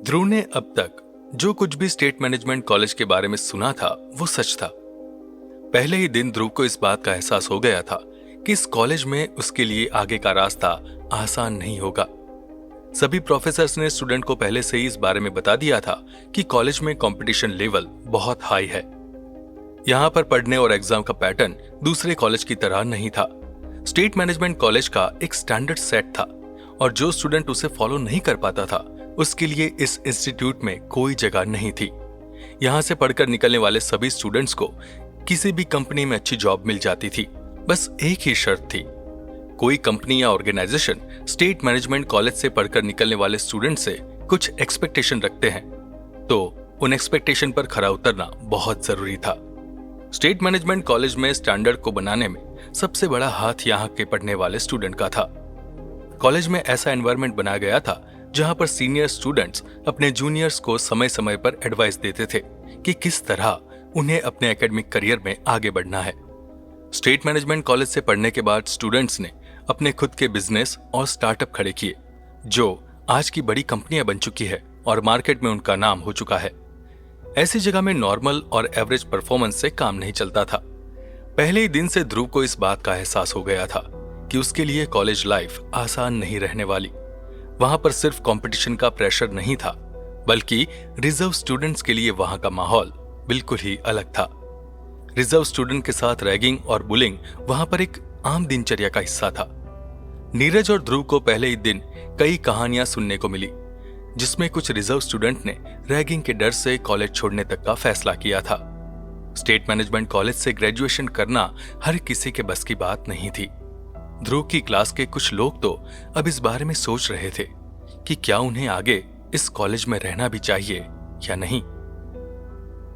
ध्रुव ने अब तक जो कुछ भी स्टेट मैनेजमेंट कॉलेज के बारे में सुना था वो सच था। पहले ही दिन ध्रुव को इस बात का एहसास हो गया था कि इस कॉलेज में उसके लिए आगे का रास्ता आसान नहीं होगा। सभी प्रोफेसर्स ने स्टूडेंट को पहले से ही इस बारे में बता दिया था कि कॉलेज में कंपटीशन लेवल बहुत हाई है। यहाँ पर पढ़ने और एग्जाम का पैटर्न दूसरे कॉलेज की तरह नहीं था। स्टेट मैनेजमेंट कॉलेज का एक स्टैंडर्ड सेट था और जो स्टूडेंट उसे फॉलो नहीं कर पाता था उसके लिए इस इंस्टीट्यूट में कोई जगह नहीं थी। यहाँ से पढ़कर निकलने वाले सभी स्टूडेंट्स को किसी भी कंपनी में अच्छी जॉब मिल जाती थी। बस एक ही शर्त थी, कोई कंपनी या ऑर्गेनाइजेशन स्टेट मैनेजमेंट कॉलेज से पढ़कर निकलने वाले स्टूडेंट से कुछ एक्सपेक्टेशन रखते हैं तो उन एक्सपेक्टेशन पर खरा उतरना बहुत जरूरी था। स्टेट मैनेजमेंट कॉलेज में स्टैंडर्ड को बनाने में सबसे बड़ा हाथ यहाँ के पढ़ने वाले स्टूडेंट का था। कॉलेज में ऐसा एनवायरनमेंट बनाया गया था जहां पर सीनियर स्टूडेंट्स अपने जूनियर्स को समय समय पर एडवाइस देते थे कि किस तरह उन्हें अपने एकेडमिक करियर में आगे बढ़ना है। स्टेट मैनेजमेंट कॉलेज से पढ़ने के बाद स्टूडेंट्स ने अपने खुद के बिजनेस और स्टार्टअप खड़े किए जो आज की बड़ी कंपनियां बन चुकी है और मार्केट में उनका नाम हो चुका है। ऐसी जगह में नॉर्मल और एवरेज परफॉर्मेंस से काम नहीं चलता था। पहले ही दिन से ध्रुव को इस बात का एहसास हो गया था कि उसके लिए कॉलेज लाइफ आसान नहीं रहने वाली। वहां पर सिर्फ कंपटीशन का प्रेशर नहीं था बल्कि रिजर्व स्टूडेंट्स के लिए वहां का माहौल बिल्कुल ही अलग था। रिजर्व स्टूडेंट के साथ रैगिंग और बुलिंग वहां पर एक आम दिनचर्या का हिस्सा था। नीरज और ध्रुव को पहले ही दिन कई कहानियां सुनने को मिली जिसमें कुछ रिजर्व स्टूडेंट ने रैगिंग के डर से कॉलेज छोड़ने तक का फैसला किया था। स्टेट मैनेजमेंट कॉलेज से ग्रेजुएशन करना हर किसी के बस की बात नहीं थी। ध्रुव की क्लास के कुछ लोग तो अब इस बारे में सोच रहे थे कि क्या उन्हें आगे इस कॉलेज में रहना भी चाहिए या नहीं।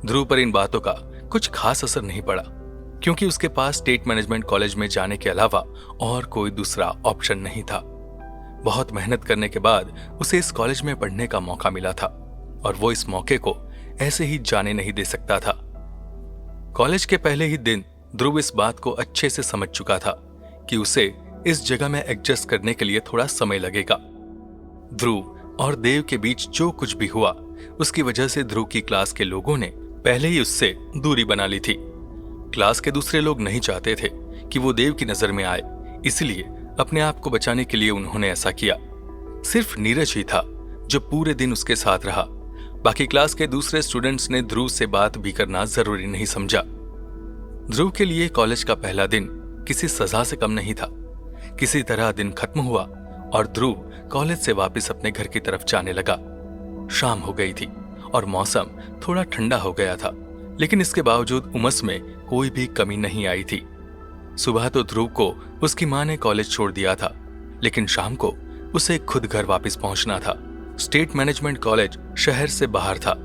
ध्रुव पर इन बातों का कुछ खास असर नहीं पड़ा क्योंकि उसके पास स्टेट मैनेजमेंट कॉलेज में जाने के अलावा और कोई दूसरा ऑप्शन नहीं था। बहुत मेहनत करने के बाद उसे इस कॉलेज में पढ़ने का मौका मिला था और वो इस मौके को ऐसे ही जाने नहीं दे सकता था। कॉलेज के पहले ही दिन ध्रुव इस बात को अच्छे से समझ चुका था कि उसे इस जगह में एडजस्ट करने के लिए थोड़ा समय लगेगा। ध्रुव और देव के बीच जो कुछ भी हुआ उसकी वजह से ध्रुव की क्लास के लोगों ने पहले ही उससे दूरी बना ली थी। क्लास के दूसरे लोग नहीं चाहते थे कि वो देव की नजर में आए, इसलिए अपने आप को बचाने के लिए उन्होंने ऐसा किया। सिर्फ नीरज ही था जो पूरे दिन उसके साथ रहा। बाकी क्लास के दूसरे स्टूडेंट्स ने ध्रुव से बात भी करना जरूरी नहीं समझा। ध्रुव के लिए कॉलेज का पहला दिन किसी सजा से कम नहीं था। किसी तरह दिन खत्म हुआ और ध्रुव कॉलेज से वापस अपने घर की तरफ जाने लगा। शाम हो गई थी और मौसम थोड़ा ठंडा हो गया था, लेकिन इसके बावजूद उमस में कोई भी कमी नहीं आई थी। सुबह तो ध्रुव को उसकी मां ने कॉलेज छोड़ दिया था, लेकिन शाम को उसे खुद घर वापस पहुंचना था। स्टेट मैनेजमेंट कॉलेज शहर से बाहर था।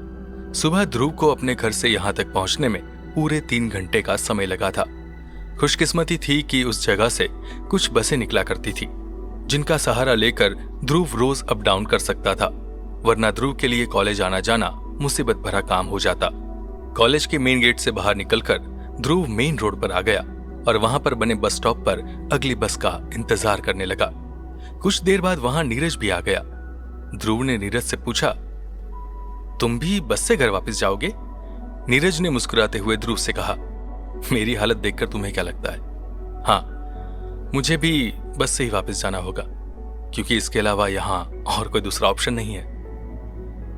सुबह ध्रुव को अपने घर से यहां तक पहुंचने में पूरे 3 घंटे का समय लगा था। खुशकिस्मती थी कि उस जगह से कुछ बसें निकला करती थी जिनका सहारा लेकर ध्रुव रोज अप डाउन कर सकता था, वरना ध्रुव के लिए कॉलेज आना जाना मुसीबत भरा काम हो जाता। कॉलेज के मेन गेट से बाहर निकलकर ध्रुव मेन रोड पर आ गया और वहां पर बने बस स्टॉप पर अगली बस का इंतजार करने लगा। कुछ देर बाद वहां नीरज भी आ गया। ध्रुव ने नीरज से पूछा, तुम भी बस से घर वापस जाओगे? नीरज ने मुस्कुराते हुए ध्रुव से कहा, मेरी हालत देखकर तुम्हें क्या लगता है? हाँ, मुझे भी बस से ही वापस जाना होगा क्योंकि इसके अलावा यहाँ और कोई दूसरा ऑप्शन नहीं है।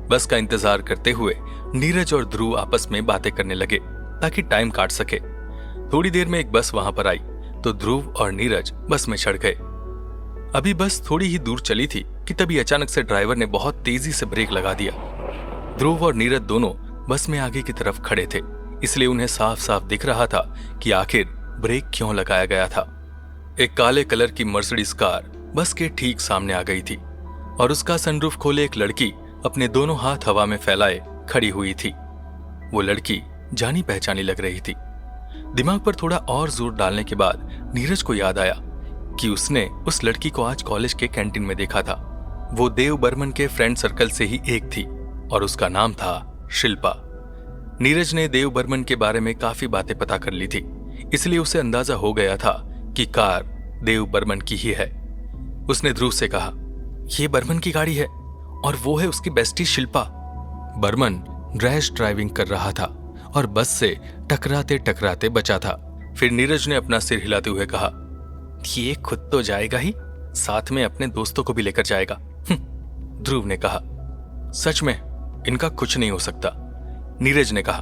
बस का इंतजार करते हुए नीरज और ध्रुव आपस में बातें करने लगे ताकि टाइम काट सके। थोड़ी देर में एक बस वहां पर आई तो ध्रुव और नीरज बस में चढ़ गए। अभी बस थोड़ी ही दूर चली थी कि तभी अचानक से ड्राइवर ने बहुत तेजी से ब्रेक लगा दिया। ध्रुव और नीरज दोनों बस में आगे की तरफ खड़े थे, इसलिए उन्हें साफ साफ दिख रहा था कि आखिर ब्रेक क्यों लगाया गया था। एक काले कलर की मर्सिडीज कार बस के ठीक सामने आ गई थी और उसका सनरूफ खोले एक लड़की अपने दोनों हाथ हवा में फैलाए खड़ी हुई थी। वो लड़की जानी पहचानी लग रही थी। दिमाग पर थोड़ा और जोर डालने के बाद नीरज को याद आया कि उसने उस लड़की को आज कॉलेज के कैंटीन में देखा था। वो देव बर्मन के फ्रेंड सर्कल से ही एक थी और उसका नाम था शिल्पा। नीरज ने देव बर्मन के बारे में काफी बातें पता कर ली थी, इसलिए उसे अंदाजा हो गया था कि कार देव बर्मन की ही है। उसने ध्रुव से कहा, यह बर्मन की गाड़ी है और वो है उसकी bestie Shilpa. Barman rash driving कर रहा था और बस से टकराते टकराते बचा था। फिर नीरज ने अपना सिर हिलाते हुए कहा, ये खुद तो जाएगा ही, साथ में अपने दोस्तों को भी लेकर जाएगा। ध्रुव ने कहा, सच में इनका कुछ नहीं हो सकता। नीरज ने कहा,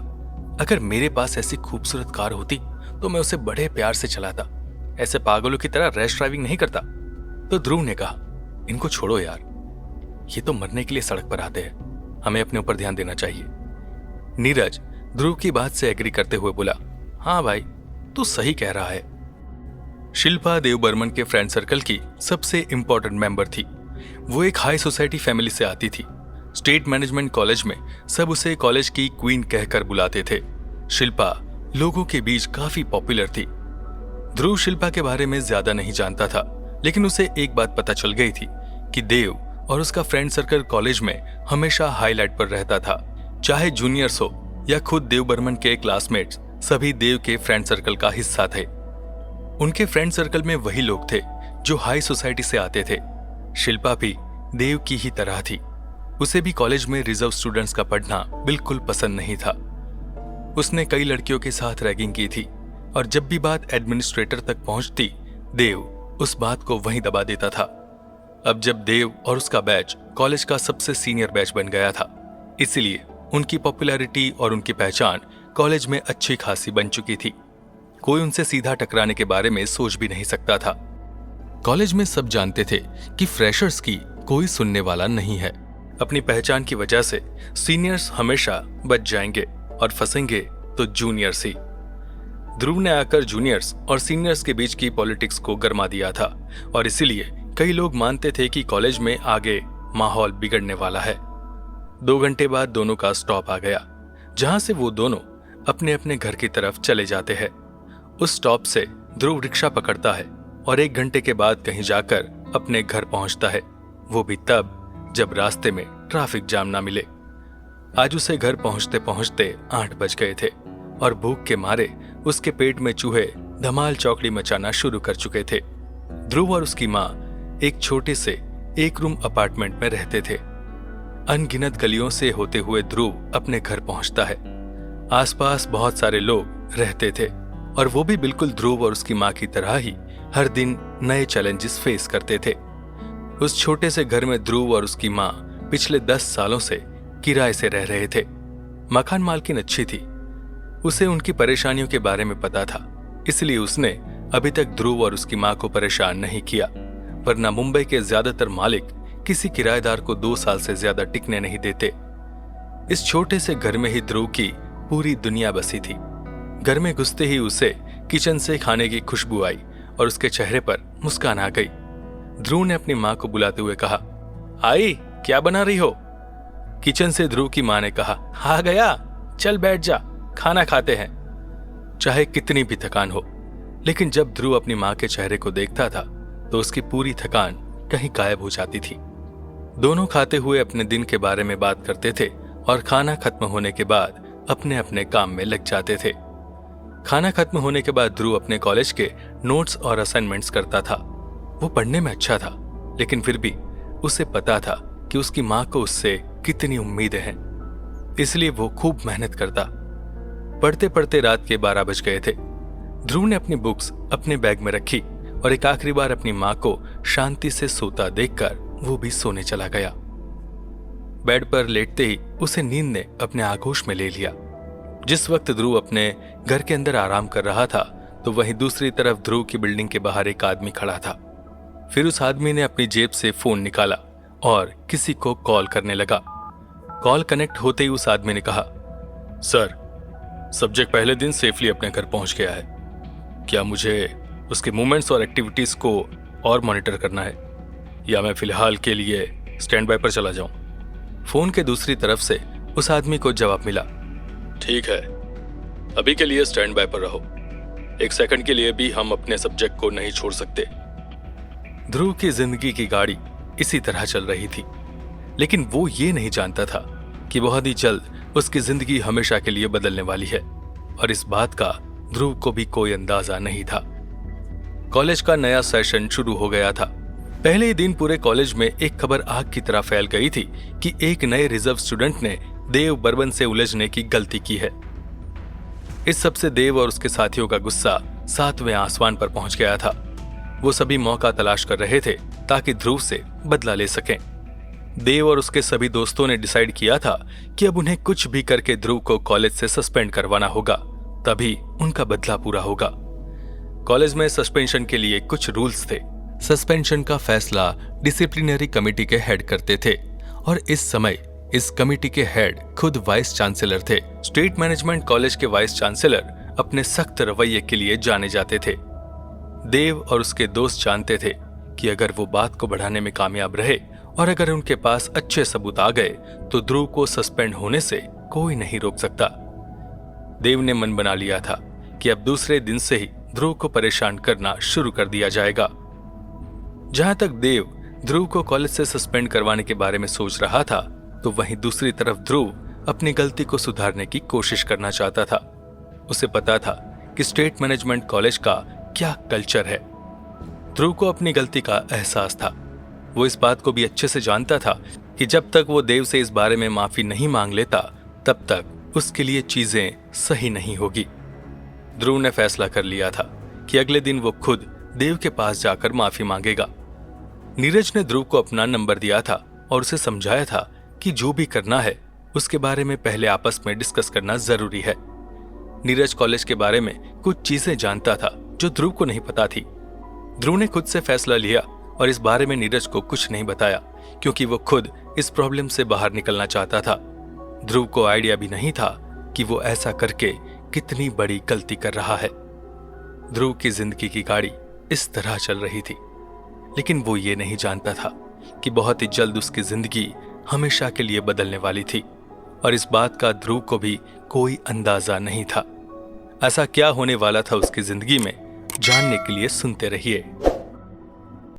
अगर मेरे पास ऐसी खूबसूरत कार होती तो मैं उसे बड़े प्यार से चलाता, ऐसे पागलों की तरह रैश ड्राइविंग नहीं करता। तो ध्रुव ने कहा, इनको छोड़ो यार, ये तो मरने के लिए सड़क पर आते हैं, हमें अपने ऊपर ध्यान देना चाहिए। नीरज ध्रुव की बात से एग्री करते हुए बोला, हाँ भाई तू सही कह रहा है। शिल्पा देव बर्मन के फ्रेंड सर्कल की सबसे इंपॉर्टेंट मेंबर थी। वो एक हाई सोसाइटी फैमिली से आती थी। स्टेट मैनेजमेंट कॉलेज में सब उसे कॉलेज की क्वीन कहकर बुलाते थे। शिल्पा लोगों के बीच काफी पॉपुलर थी। ध्रुव शिल्पा के बारे में ज्यादा नहीं जानता था, लेकिन उसे एक बात पता चल गई थी कि देव और उसका फ्रेंड सर्कल कॉलेज में हमेशा हाईलाइट पर रहता था। चाहे जूनियर्स हो या खुद देव बर्मन के क्लासमेट्स, सभी देव के फ्रेंड सर्कल का हिस्सा थे। उनके फ्रेंड सर्कल में वही लोग थे जो हाई सोसाइटी से आते थे। शिल्पा भी देव की ही तरह थी। उसे भी कॉलेज में रिजर्व स्टूडेंट्स का पढ़ना बिल्कुल पसंद नहीं था। उसने कई लड़कियों के साथ रैगिंग की थी और जब भी बात एडमिनिस्ट्रेटर तक पहुंचती, देव उस बात को वहीं दबा देता था। अब जब देव और उसका बैच कॉलेज का सबसे सीनियर बैच बन गया था, इसलिए उनकी पॉपुलैरिटी और उनकी पहचान कॉलेज में अच्छी खासी बन चुकी थी। कोई उनसे सीधा टकराने के बारे में सोच भी नहीं सकता था। कॉलेज में सब जानते थे कि फ्रेशर्स की कोई सुनने वाला नहीं है। अपनी पहचान की वजह से सीनियर्स हमेशा बच जाएंगे और फंसेंगे तो जूनियर्स ही। ध्रुव ने आकर जूनियर्स और सीनियर्स के बीच की पॉलिटिक्स को गरमा दिया था और इसीलिए कई लोग मानते थे कि कॉलेज में आगे माहौल बिगड़ने वाला है। 2 घंटे बाद दोनों का स्टॉप आ गया, जहां से वो दोनों अपने अपने घर की तरफ चले जाते हैं। उस स्टॉप से ध्रुव रिक्शा पकड़ता है और 1 घंटे के बाद कहीं जाकर अपने घर पहुंचता है, वो भी तब जब रास्ते में ट्रैफिक जाम ना मिले। आज उसे घर पहुंचते पहुंचते 8 बज गए थे और भूख के मारे उसके पेट में चूहे धमाल चौकड़ी मचाना शुरू कर चुके थे। ध्रुव और उसकी माँ एक छोटे से 1 रूम अपार्टमेंट में रहते थे। अनगिनत गलियों से होते हुए ध्रुव अपने घर पहुंचता है। आसपास बहुत सारे लोग रहते थे और वो भी बिल्कुल ध्रुव और उसकी माँ की तरह ही हर दिन नए चैलेंजेस फेस करते थे। उस छोटे से घर में ध्रुव और उसकी माँ पिछले 10 सालों से किराए से रह रहे थे। मकान मालकिन अच्छी थी, उसे उनकी परेशानियों के बारे में पता था, इसलिए उसने अभी तक ध्रुव और उसकी माँ को परेशान नहीं किया। वरना मुंबई के ज्यादातर मालिक किसी किराएदार को 2 साल से ज्यादा टिकने नहीं देते। इस छोटे से घर में ही ध्रुव की पूरी दुनिया बसी थी। घर में घुसते ही उसे किचन से खाने की खुशबू आई और उसके चेहरे पर मुस्कान आ गई। ध्रुव ने अपनी माँ को बुलाते हुए कहा, आई क्या बना रही हो? किचन से ध्रुव की माँ ने कहा, आ गया, चल बैठ जा, खाना खाते हैं। चाहे कितनी भी थकान हो, लेकिन जब ध्रुव अपनी माँ के चेहरे को देखता था तो उसकी पूरी थकान कहीं गायब हो जाती थी। दोनों खाते हुए अपने दिन के बारे में बात करते थे और खाना खत्म होने के बाद अपने अपने काम में लग जाते थे। खाना खत्म होने के बाद ध्रुव अपने कॉलेज के नोट्स और असाइनमेंट्स करता था। वो पढ़ने में अच्छा था, लेकिन फिर भी उसे पता था कि उसकी माँ को उससे कितनी उम्मीदें हैं, इसलिए वो खूब मेहनत करता। पढ़ते पढ़ते रात के 12 बज गए थे। ध्रुव ने अपनी बुक्स अपने बैग में रखी और एक आखिरी बार अपनी माँ को शांति से सोता देखकर वो भी सोने चला गया। बेड पर लेटते ही उसे नींद ने अपने आगोश में ले लिया। जिस वक्त ध्रुव अपने घर के अंदर आराम कर रहा था, तो वहीं दूसरी तरफ ध्रुव की बिल्डिंग के बाहर एक आदमी खड़ा था। फिर उस आदमी ने अपनी जेब से फोन निकाला और किसी को कॉल करने लगा। कॉल कनेक्ट होते ही उस आदमी ने कहा, सर, सब्जेक्ट पहले दिन सेफली अपने घर पहुंच गया है। क्या मुझे उसके मूवमेंट्स और एक्टिविटीज को और मॉनिटर करना है, या मैं फिलहाल के लिए स्टैंड बाय पर चला जाऊं? फोन के दूसरी तरफ से उस आदमी को जवाब मिला, ठीक है, अभी के लिए स्टैंड बाय पर रहो। 1 सेकंड के लिए भी हम अपने सब्जेक्ट को नहीं छोड़ सकते। ध्रुव की जिंदगी की गाड़ी इसी तरह चल रही थी, लेकिन वो ये नहीं जानता था कि बहुत ही जल्द उसकी जिंदगी हमेशा के लिए बदलने वाली है, और इस बात का ध्रुव को भी कोई अंदाजा नहीं था। कॉलेज का नया सेशन शुरू हो गया था। पहले ही दिन पूरे कॉलेज में एक खबर आग की तरह फैल गई थी कि एक नए रिजर्व स्टूडेंट ने देव बर्मन से उलझने की गलती की है। इस सबसे देव और उसके साथियों का गुस्सा 7वें आसमान पर पहुंच गया था। वो सभी मौका तलाश कर रहे थे ताकि ध्रुव से बदला ले सकें। देव और उसके सभी दोस्तों ने डिसाइड किया था कि अब उन्हें कुछ भी करके ध्रुव को कॉलेज से सस्पेंड करवाना होगा, तभी उनका बदला पूरा होगा। कॉलेज में सस्पेंशन के लिए कुछ रूल्स थे। सस्पेंशन का फैसला डिसिप्लिनरी कमेटी के हेड करते थे और इस समय इस कमेटी के हेड खुद वाइस चांसलर थे। स्टेट मैनेजमेंट कॉलेज के वाइस चांसलर अपने सख्त रवैये के लिए जाने जाते थे। देव और उसके दोस्त जानते थे कि अगर वो बात को बढ़ाने में कामयाब रहे और अगर उनके पास अच्छे सबूत आ गए तो ध्रुव को सस्पेंड होने से कोई नहीं रोक सकता। देव ने मन बना लिया था कि अब दूसरे दिन से ही ध्रुव को परेशान करना शुरू कर दिया जाएगा। जहां तक देव ध्रुव को कॉलेज से सस्पेंड करवाने के बारे में सोच रहा था, तो वहीं दूसरी तरफ ध्रुव अपनी गलती को सुधारने की कोशिश करना चाहता था। उसे पता था कि स्टेट मैनेजमेंट कॉलेज का क्या कल्चर है। ध्रुव को अपनी गलती का एहसास था। वो इस बात को भी अच्छे से जानता था कि जब तक वो देव से इस बारे में माफी नहीं मांग लेता, तब तक उसके लिए चीजें सही नहीं होगी। ध्रुव ने फैसला कर लिया था कि अगले दिन वो खुद देव के पास जाकर माफी मांगेगा। नीरज ने ध्रुव को अपना नंबर दिया था और उसे समझाया था कि जो भी करना है उसके बारे में पहले आपस में डिस्कस करना जरूरी है। नीरज कॉलेज के बारे में कुछ चीजें जानता था जो ध्रुव को नहीं पता थी। ध्रुव ने खुद से फैसला लिया और इस बारे में नीरज को कुछ नहीं बताया, क्योंकि वो खुद इस प्रॉब्लम से बाहर निकलना चाहता था। ध्रुव को आइडिया भी नहीं था कि वो ऐसा करके कितनी बड़ी गलती कर रहा है। ध्रुव की जिंदगी की गाड़ी इस तरह चल रही थी, लेकिन वो ये नहीं जानता था कि बहुत ही जल्द उसकी जिंदगी हमेशा के लिए बदलने वाली थी, और इस बात का ध्रुव को भी कोई अंदाजा नहीं था। ऐसा क्या होने वाला था उसकी जिंदगी में, जानने के लिए सुनते रहिए।